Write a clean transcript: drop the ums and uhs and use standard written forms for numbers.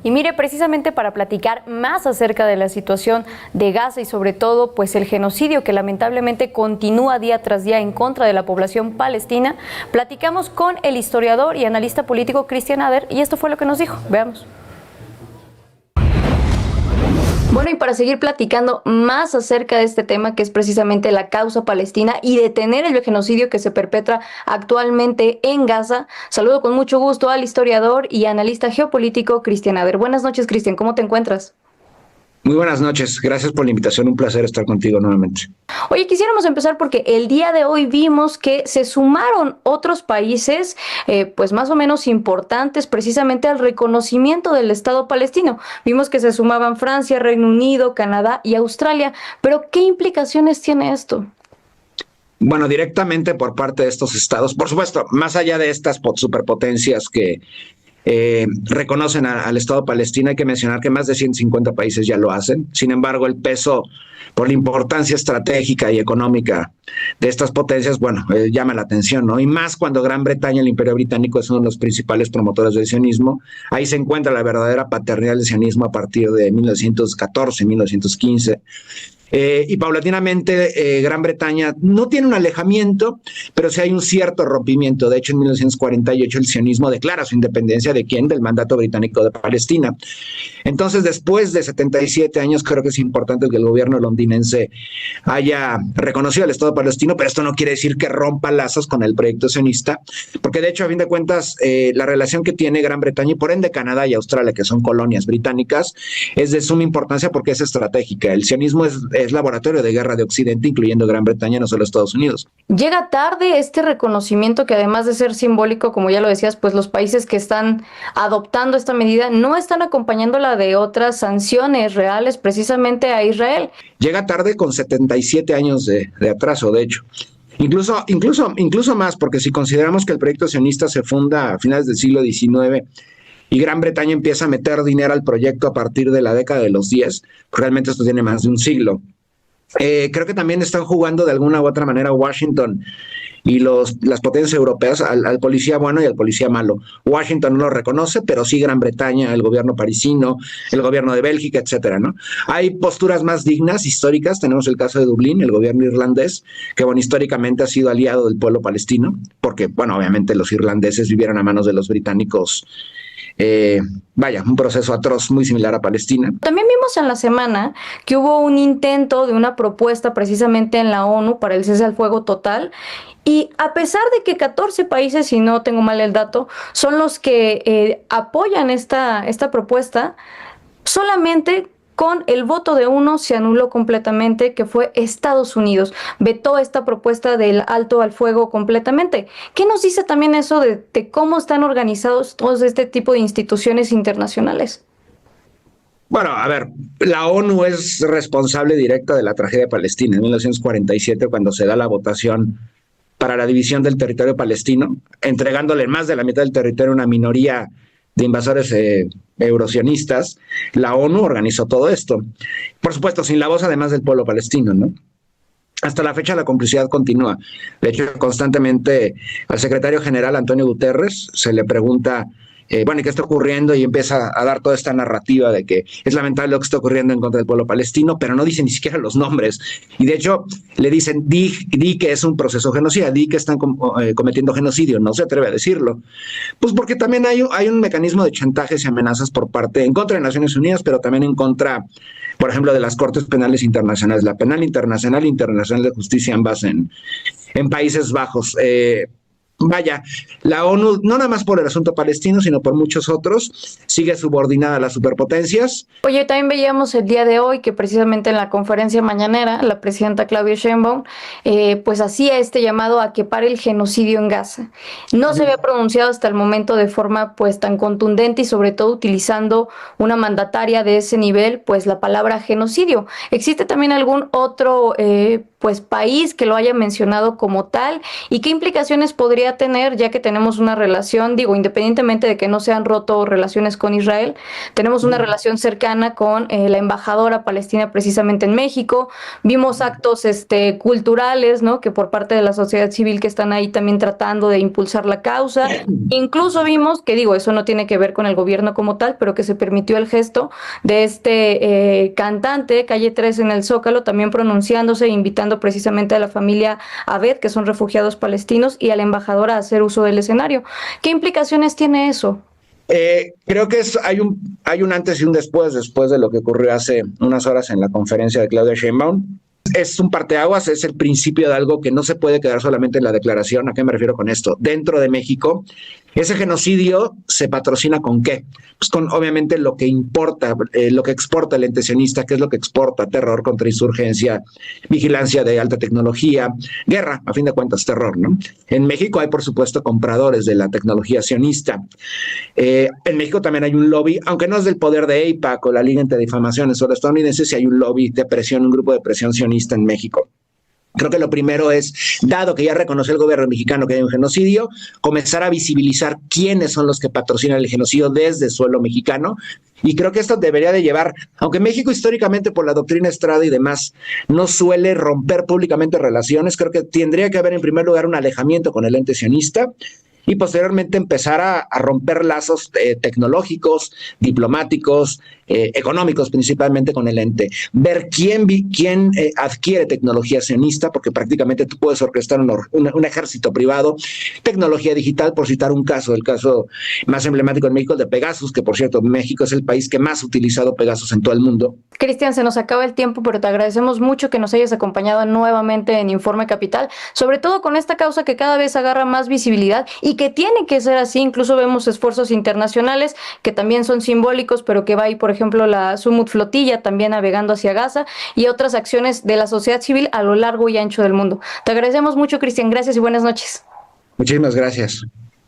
Y mire, precisamente para platicar más acerca de la situación de Gaza y sobre todo pues el genocidio que lamentablemente continúa día tras día en contra de la población palestina, platicamos con el historiador y analista político Christian Ader y esto fue lo que nos dijo. Veamos. Bueno, y para seguir platicando más acerca de este tema, que es precisamente la causa palestina y detener el genocidio que se perpetra actualmente en Gaza, saludo con mucho gusto al historiador y analista geopolítico Christian Ader. Buenas noches, Christian, ¿cómo te encuentras? Muy buenas noches, gracias por la invitación, un placer estar contigo nuevamente. Oye, quisiéramos empezar porque el día de hoy vimos que se sumaron otros países, pues más o menos importantes precisamente al reconocimiento del Estado palestino. Vimos que se sumaban Francia, Reino Unido, Canadá y Australia, pero ¿qué implicaciones tiene esto? Bueno, directamente por parte de estos estados, por supuesto, más allá de estas superpotencias que reconocen al Estado palestino, hay que mencionar que más de 150 países ya lo hacen. Sin embargo, el peso por la importancia estratégica y económica de estas potencias, bueno, llama la atención, ¿no? Y más cuando Gran Bretaña, el Imperio Británico, es uno de los principales promotores del sionismo. Ahí se encuentra la verdadera paternidad del sionismo a partir de 1914, 1915. Y paulatinamente Gran Bretaña no tiene un alejamiento, pero sí hay un cierto rompimiento. De hecho, en 1948 el sionismo declara su independencia ¿de quién? Del mandato británico de Palestina. Entonces, después de 77 años, creo que es importante que el gobierno londinense haya reconocido el Estado palestino, pero esto no quiere decir que rompa lazos con el proyecto sionista, porque de hecho, a fin de cuentas, la relación que tiene Gran Bretaña y por ende Canadá y Australia, que son colonias británicas, es de suma importancia porque es estratégica. El sionismo es laboratorio de guerra de Occidente, incluyendo Gran Bretaña, no solo Estados Unidos. Llega tarde este reconocimiento que además de ser simbólico, como ya lo decías, pues los países que están adoptando esta medida no están acompañándola de otras sanciones reales precisamente a Israel. Llega tarde con 77 años de atraso, de hecho. Incluso más, porque si consideramos que el proyecto sionista se funda a finales del siglo XIX y Gran Bretaña empieza a meter dinero al proyecto a partir de la década de los 10, realmente esto tiene más de un siglo. Creo que también están jugando de alguna u otra manera Washington y las potencias europeas al policía bueno y al policía malo. Washington no lo reconoce, pero sí Gran Bretaña, el gobierno parisino, el gobierno de Bélgica, etcétera, ¿no? Hay posturas más dignas, históricas. Tenemos el caso de Dublín, el gobierno irlandés, que bueno, históricamente ha sido aliado del pueblo palestino, porque bueno, obviamente los irlandeses vivieron a manos de los británicos. Un proceso atroz muy similar a Palestina. También vimos en la semana que hubo un intento de una propuesta precisamente en la ONU para el cese al fuego total y a pesar de que 14 países, si no tengo mal el dato, son los que apoyan esta propuesta, solamente con el voto de uno se anuló completamente, que fue Estados Unidos. Vetó esta propuesta del alto al fuego completamente. ¿Qué nos dice también eso de cómo están organizados todos este tipo de instituciones internacionales? Bueno, a ver, la ONU es responsable directa de la tragedia palestina en 1947, cuando se da la votación para la división del territorio palestino, entregándole más de la mitad del territorio a una minoría de invasores eurosionistas. La ONU organizó todo esto. Por supuesto, sin la voz además del pueblo palestino, ¿no? Hasta la fecha la complicidad continúa. De hecho, constantemente al secretario general Antonio Guterres se le pregunta ¿y qué está ocurriendo? Y empieza a dar toda esta narrativa de que es lamentable lo que está ocurriendo en contra del pueblo palestino, pero no dice ni siquiera los nombres. Y de hecho le dicen, di que es un proceso genocida, di que están cometiendo genocidio. No se atreve a decirlo. Pues porque también hay un mecanismo de chantajes y amenazas por parte, en contra de Naciones Unidas, pero también en contra, por ejemplo, de las Cortes Penales Internacionales, la Penal Internacional e Internacional de Justicia, ambas en Países Bajos. La ONU, no nada más por el asunto palestino, sino por muchos otros, sigue subordinada a las superpotencias. Oye, también veíamos el día de hoy que precisamente en la conferencia mañanera, la presidenta Claudia Sheinbaum, pues hacía este llamado a que pare el genocidio en Gaza. No se había pronunciado hasta el momento de forma pues tan contundente y sobre todo utilizando una mandataria de ese nivel, pues la palabra genocidio. ¿Existe también algún otro pues país que lo haya mencionado como tal y qué implicaciones podría tener, ya que tenemos una relación, digo, independientemente de que no se han roto relaciones con Israel, tenemos una relación cercana con la embajadora palestina precisamente en México. Vimos actos culturales, ¿no? Que por parte de la sociedad civil que están ahí también tratando de impulsar la causa. Incluso vimos que, digo, eso no tiene que ver con el gobierno como tal, pero que se permitió el gesto de cantante Calle 13 en el Zócalo, también pronunciándose e invitando precisamente a la familia Abed, que son refugiados palestinos, y a la embajadora a hacer uso del escenario. ¿Qué implicaciones tiene eso? Creo que hay un antes y un después de lo que ocurrió hace unas horas en la conferencia de Claudia Sheinbaum. Es un parteaguas, es el principio de algo que no se puede quedar solamente en la declaración. ¿A qué me refiero con esto? Dentro de México, ese genocidio se patrocina ¿con qué? Pues con obviamente lo que importa, lo que exporta el ente sionista, que es lo que exporta: terror, contrainsurgencia, vigilancia de alta tecnología, guerra, a fin de cuentas terror, ¿no? En México hay por supuesto compradores de la tecnología sionista. En México también hay un lobby, aunque no es del poder de AIPAC o la Liga Antidifamaciones o los estadounidenses, sí hay un lobby de presión, un grupo de presión sionista en México. Creo que lo primero es, dado que ya reconoció el gobierno mexicano que hay un genocidio, comenzar a visibilizar quiénes son los que patrocinan el genocidio desde suelo mexicano. Y creo que esto debería de llevar, aunque México históricamente por la doctrina Estrada y demás no suele romper públicamente relaciones, creo que tendría que haber en primer lugar un alejamiento con el ente sionista y posteriormente empezar a romper lazos tecnológicos, diplomáticos, económicos principalmente con el ente. Ver quién adquiere tecnología sionista, porque prácticamente tú puedes orquestar un ejército privado, tecnología digital, por citar un caso, el caso más emblemático en México, el de Pegasus, que por cierto, México es el país que más ha utilizado Pegasus en todo el mundo. Cristian, se nos acaba el tiempo, pero te agradecemos mucho que nos hayas acompañado nuevamente en Informe Capital, sobre todo con esta causa que cada vez agarra más visibilidad y que tiene que ser así. Incluso vemos esfuerzos internacionales que también son simbólicos, pero que va ahí, por ejemplo, la Sumut Flotilla también navegando hacia Gaza y otras acciones de la sociedad civil a lo largo y ancho del mundo. Te agradecemos mucho, Cristian. Gracias y buenas noches. Muchísimas gracias.